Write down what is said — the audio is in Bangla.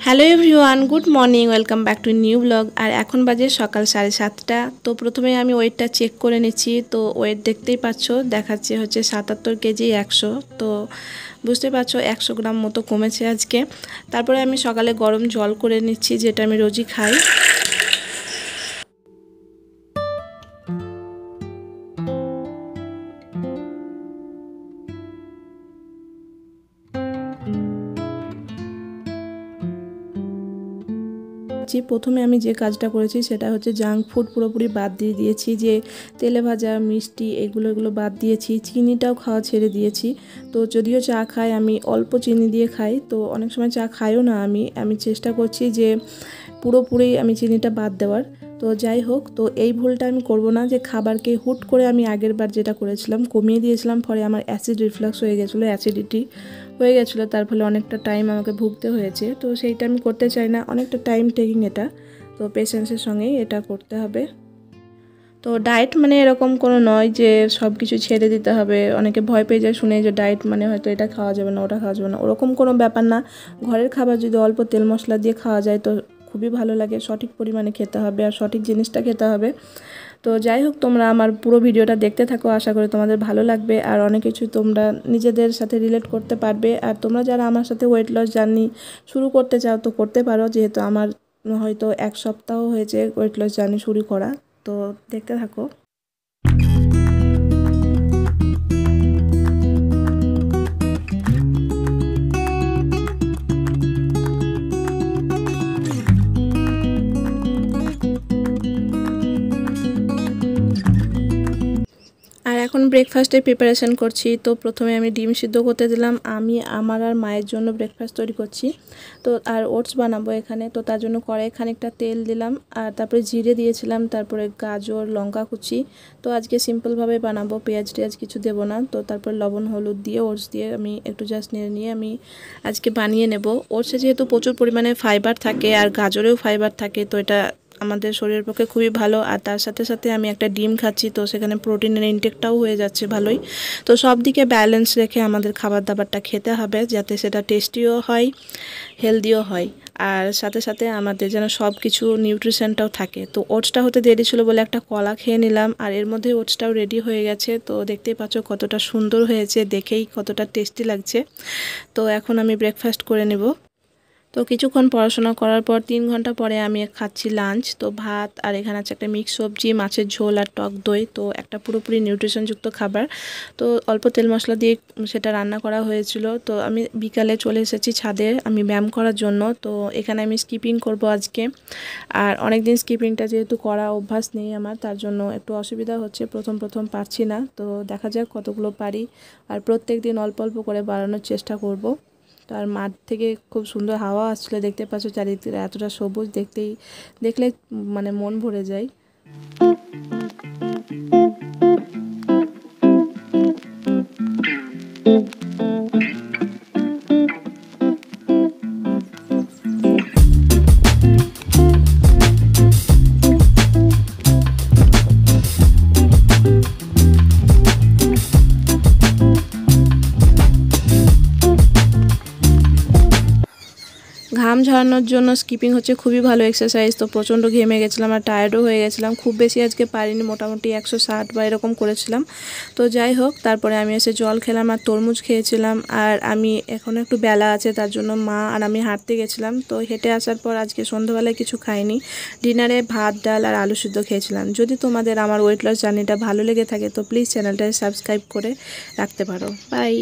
Hello everyone, good morning, welcome back to new blog. আর এখন বাজে সকাল 7:30। তো প্রথমে আমি ওয়েটটা চেক করে নিচ্ছি। তো ওয়েট দেখতেই পাচ্ছ, দেখাচ্ছে হচ্ছে 77 কেজি 100। তো বুঝতে পারছো 100 গ্রাম মতো কমেছে আজকে। তারপরে আমি সকালে গরম জল করে নিচ্ছি, যেটা আমি রোজই খাই। প্রথমে আমি যে কাজটা করেছি সেটা হচ্ছে জাঙ্ক ফুড পুরোপুরি বাদ দিয়ে দিয়েছি। যে তেলে ভাজা মিষ্টি এগুলো বাদ দিয়েছি, চিনিটাও খাওয়া ছেড়ে দিয়েছি। তো যদিও চা খাই, আমি অল্প চিনি দিয়ে খাই। তো অনেক সময় চা খাইও না আমি চেষ্টা করছি যে পুরোপুরি আমি চিনিটা বাদ দেওয়ার। তো যাই হোক, তো এই ভুলটা আমি করব না যে খাবারকে হুট করে আমি আগের বার যেটা করেছিলাম কমিয়ে দিয়েছিলাম, ফলে আমার অ্যাসিড রিফ্লাক্স হয়ে গেছিলো, অ্যাসিডিটি হয়ে গেছিলো। তার ফলে অনেকটা টাইম আমাকে ভুগতে হয়েছে। তো সেইটা আমি করতে চাই না, অনেকটা টাইম টেকিং এটা। তো পেশেন্সের সঙ্গেই এটা করতে হবে। তো ডায়েট মানে এরকম কোনো নয় যে সব কিছু ছেড়ে দিতে হবে। অনেকে ভয় পেয়ে যায় শুনে যে ডায়েট মানে হয়তো এটা খাওয়া যাবে না, ওটা খাওয়া যাবে না, ওরকম কোনো ব্যাপার না। ঘরের খাবার যদি অল্প তেল মশলা দিয়ে খাওয়া যায় তো খুবই ভালো লাগে। সঠিক পরিমাণে খেতে হবে আর সঠিক জিনিসটা খেতে হবে। তো যাই হোক, তোমরা আমার পুরো ভিডিওটা দেখতে থাকো, আশা করি তোমাদের ভালো লাগবে আর অনেক কিছু তোমরা নিজেদের সাথে রিলেট করতে পারবে। আর তোমরা যারা আমার সাথে ওয়েট লস জার্নি শুরু করতে চাও তো করতে পারো, যেহেতু আমার হয়তো 1 সপ্তাহ হয়েছে ওয়েট লস জার্নি শুরু করা। তো দেখতে থাকো। আর এখন ব্রেকফাস্টের প্রিপারেশন করছি। তো প্রথমে আমি ডিম সিদ্ধ করতে দিলাম। আমি আমার আর মায়ের জন্য ব্রেকফাস্ট তৈরি করছি। তো আর ওটস বানাবো এখানে। তো তার জন্য কড়াই খানিকটা তেল দিলাম, আর তারপরে জিরে দিয়েছিলাম, তারপরে গাজর লঙ্কা কুচি। তো আজকে সিম্পলভাবে বানাবো, পেঁয়াজ টেয়াজ কিছু দেবো না। তো তারপর লবণ হলুদ দিয়ে ওটস দিয়ে আমি একটু জাস্ট নেড়ে নিয়ে আমি আজকে বানিয়ে নেব। ওটসে যেহেতু প্রচুর পরিমাণে ফাইবার থাকে আর গাজরেও ফাইবার থাকে, তো এটা আমাদের শরীরের পক্ষে খুবই ভালো। আর তার সাথে সাথে আমি একটা ডিম খাচ্ছি, তো সেখানে প্রোটিনের ইনটেকটাও হয়ে যাচ্ছে ভালোই। তো সব দিকে ব্যালেন্স রেখে আমাদের খাবার দাবারটা খেতে হবে, যাতে সেটা টেস্টিও হয়, হেলদিও হয়। আর সাথে সাথে আমাদের যেন সব কিছু নিউট্রিশনটাও থাকে। তো ওটসটা হতে দেরি ছিল বলে একটা কলা খেয়ে নিলাম, আর এর মধ্যে ওটসটাও রেডি হয়ে গেছে। তো দেখতেই পাচ্ছ কতটা সুন্দর হয়েছে, দেখেই কতটা টেস্টি লাগছে। তো এখন আমি ব্রেকফাস্ট করে নেব। তো কিছুক্ষণ পড়াশোনা করার পর 3 ঘন্টা পরে আমি খাচ্ছি লাঞ্চ। তো ভাত, আর এখানে আছে একটা মিক্স সবজি, মাছের ঝোল আর টক দই। তো একটা পুরোপুরি নিউট্রিশনযুক্ত খাবার। তো অল্প তেল মশলা দিয়ে সেটা রান্না করা হয়েছিল। তো আমি বিকালে চলে এসেছি ছাদে আমি ব্যায়াম করার জন্য। তো এখানে আমি স্কিপিং করব আজকে। আর অনেক দিন স্কিপিংটা যেহেতু করা অভ্যাস নেই আমার, তার জন্য একটু অসুবিধা হচ্ছে, প্রথম পারছি না। তো দেখা যাক কতগুলো পারি। আর প্রত্যেক দিন অল্প অল্প করে বাড়ানোর চেষ্টা করব। তো আর মাঠ থেকে খুব সুন্দর হাওয়া আসছিল, দেখতে পাচ্ছ চারিদিকে এতটা সবুজ, দেখলে মানে মন ভরে যায়। ঘাম ঝরানোর জন্য স্কিপিং হচ্ছে খুবই ভালো এক্সারসাইজ। তো প্রচণ্ড ঘেমে গেছিলাম আর টায়ার্ডও হয়ে গেছিলাম, খুব বেশি আজকে পারিনি, মোটামুটি 160 বা এরকম করেছিলাম। তো যাই হোক, তারপরে আমি এসে জল খেলাম আর তরমুজ খেয়েছিলাম। আর আমি এখনও একটু বেলা আছে, তার জন্য মা আর আমি হাঁটতে গেছিলাম। তো হেঁটে আসার পর আজকে সন্ধ্যাবেলায় কিছু খাইনি, ডিনারে ভাত ডাল আর আলু সিদ্ধ খেয়েছিলাম। যদি তোমাদের আমার ওয়েট লস জার্নিটা ভালো লেগে থাকে তো প্লিজ চ্যানেলটা সাবস্ক্রাইব করে রাখতে পারো। বাই।